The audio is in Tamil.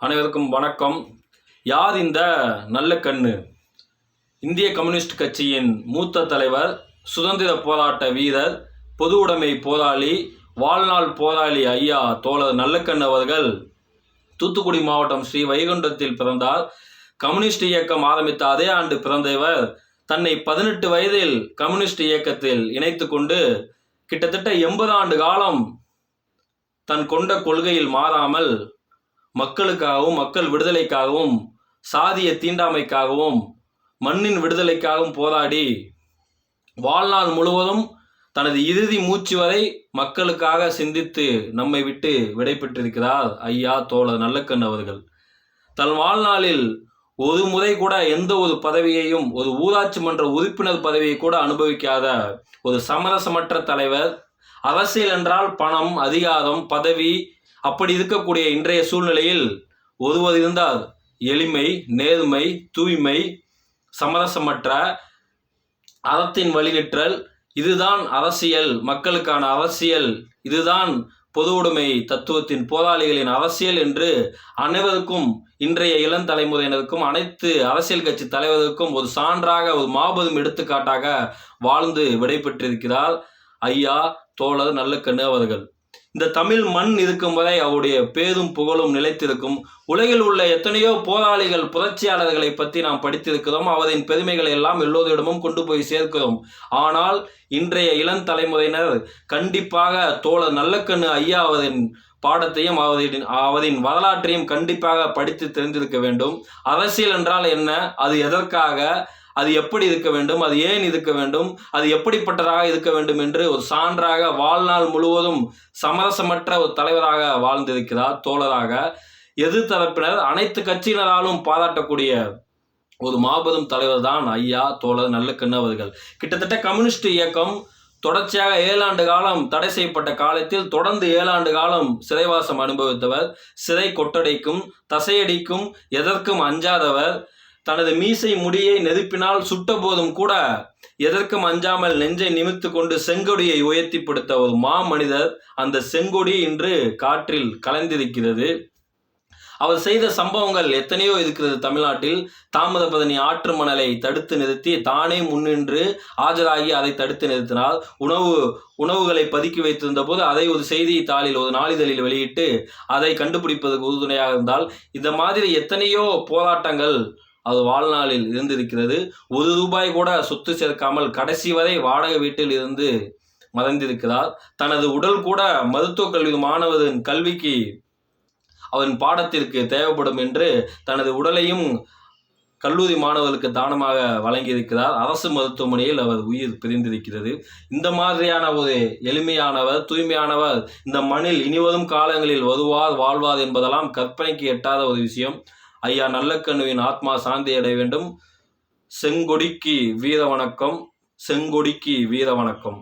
அனைவருக்கும் வணக்கம். யார் இந்த நல்ல கண்ணு? இந்திய கம்யூனிஸ்ட் கட்சியின் மூத்த தலைவர், சுதந்திர போராட்ட வீரர், பொது உடைமை போராளி, வாழ்நாள் போராளி ஐயா தோழர் நல்லக்கண்ணு அவர்கள் தூத்துக்குடி மாவட்டம் ஸ்ரீ வைகுண்டத்தில் பிறந்தார். கம்யூனிஸ்ட் இயக்கம் ஆரம்பித்த அதே ஆண்டு பிறந்த இவர் தன்னை 18 வயதில் கம்யூனிஸ்ட் இயக்கத்தில் இணைத்து கொண்டு கிட்டத்தட்ட 80 ஆண்டு காலம் தன் கொண்ட கொள்கையில் மாறாமல் மக்களுக்காகவும், மக்கள் விடுதலைக்காகவும், சாதிய தீண்டாமைக்காகவும், மண்ணின் விடுதலைக்காகவும் போராடி வாழ்நாள் முழுவதும் தனது இறுதி மூச்சு வரை மக்களுக்காக சிந்தித்து நம்மை விட்டு விடை பெற்றிருக்கிறார் ஐயா தோழர் நல்லக்கண்ணு அவர்கள். தன் வாழ்நாளில் ஒரு முறை கூட எந்த ஒரு பதவியையும், ஒரு ஊராட்சி மன்ற உறுப்பினர் பதவியை கூட அனுபவிக்காத ஒரு சமரசமற்ற தலைவர். அரசியல் என்றால் பணம், அதிகாரம், பதவி, அப்படி இருக்கக்கூடிய இன்றைய சூழ்நிலையில் ஒருவர் இருந்தால் எளிமை, நேர்மை, தூய்மை, சமரசமற்ற, அறத்தின் வழிநிற்றல், இதுதான் அரசியல், மக்களுக்கான அரசியல், இதுதான் பொது உடைமை தத்துவத்தின் போராளிகளின் அரசியல் என்று அனைவருக்கும், இன்றைய இளம் தலைமுறையினருக்கும், அனைத்து அரசியல் கட்சி தலைவருக்கும் ஒரு சான்றாக, ஒரு மாபெரும் எடுத்துக்காட்டாக வாழ்ந்து விடைபெற்றிருக்கிறார் ஐயா தோழர் நல்லக்கண்ணு அவர்கள். இந்த தமிழ் மண் இருக்கும் வரை அவருடைய பேரும் புகழும் நிலைத்திருக்கும். உலகில் உள்ள எத்தனையோ போராளிகள், புரட்சியாளர்களை பற்றி நாம் படித்திருக்கிறோம். அவரின் பெருமைகளை எல்லாம் எல்லோரிடமும் கொண்டு போய் சேர்க்கிறோம். ஆனால் இன்றைய இளம் தலைமுறையினர் கண்டிப்பாக தோழர் நல்லக்கண்ணு ஐயா அவரின் பாடத்தையும் அவரின் வரலாற்றையும் கண்டிப்பாக படித்து தெரிந்திருக்க வேண்டும். அரசியல் என்றால் என்ன, அது எதற்காக, அது எப்படி இருக்க வேண்டும், அது ஏன் இருக்க வேண்டும், அது எப்படிப்பட்டதாக இருக்க வேண்டும் என்று ஒரு சான்றாக வாழ்நாள் முழுவதும் சமரசமற்ற ஒரு தலைவராக வாழ்ந்திருக்கிறார். தோழராக எதிர்த்தரப்பினர், அனைத்து கட்சியினராலும் பாராட்டக்கூடிய ஒரு மாபெரும் தலைவர் தான் ஐயா தோழர் நல்லக்கண்ணு அவர்கள். கிட்டத்தட்ட கம்யூனிஸ்ட் இயக்கம் தொடர்ச்சியாக 7 ஆண்டு காலம் தடை செய்யப்பட்ட காலத்தில் தொடர்ந்து 7 ஆண்டு காலம் சிறைவாசம் அனுபவித்தவர். சிறை கொட்டடைக்கும், தசையடிக்கும், எதற்கும் அஞ்சாதவர். தனது மீசை முடியை நெருப்பினால் சுட்ட போதும் கூட எதற்கும் அஞ்சாமல் நெஞ்சை நிமித்து கொண்டு செங்கொடியை உயர்த்தி பிடித்த ஒரு மாமனிதர். அந்த செங்கொடி இன்று காற்றில் கலந்திருக்கிறது. அவர் செய்த சம்பவங்கள் எத்தனையோ இருக்கிறது தமிழ்நாட்டில். தாமிரபரணி ஆற்று மணலை தடுத்து நிறுத்தி தானே முன்னின்று ஆஜராகி அதை தடுத்து நிறுத்தினார். உணவுகளை பதுக்கி வைத்திருந்த போது அதை ஒரு செய்தி தாளில், ஒரு நாளிதழில் வெளியிட்டு அதை கண்டுபிடிப்பதற்கு உறுதுணையாக இருந்தால், இந்த மாதிரி எத்தனையோ போராட்டங்கள் அது வாழ்நாளில் இருந்திருக்கிறது. ₹1 கூட சொத்து சேர்க்காமல் கடைசி வரை வாடகை வீட்டில் இருந்து மறைந்திருக்கிறார். தனது உடல் கூட மருத்துவக் கல்வி மாணவரின் கல்விக்கு, அவரின் பாடத்திற்கு தேவைப்படும் என்று தனது உடலையும் கல்லூரி மாணவர்களுக்கு தானமாக வழங்கியிருக்கிறார். அரசு மருத்துவமனையில் அவர் உயிர் பிரிந்திருக்கிறது. இந்த மாதிரியான ஒரு எளிமையானவர், தூய்மையானவர் இந்த மண்ணில் இனிவரும் காலங்களில் வருவார், வாழ்வார் என்பதெல்லாம் கற்பனைக்கு எட்டாத ஒரு விஷயம். ஐயா நல்லக்கண்ணுவின் ஆத்மா சாந்தி அடைய வேண்டும். செங்கொடிக்கு வீர வணக்கம். செங்கொடிக்கு வீர வணக்கம்.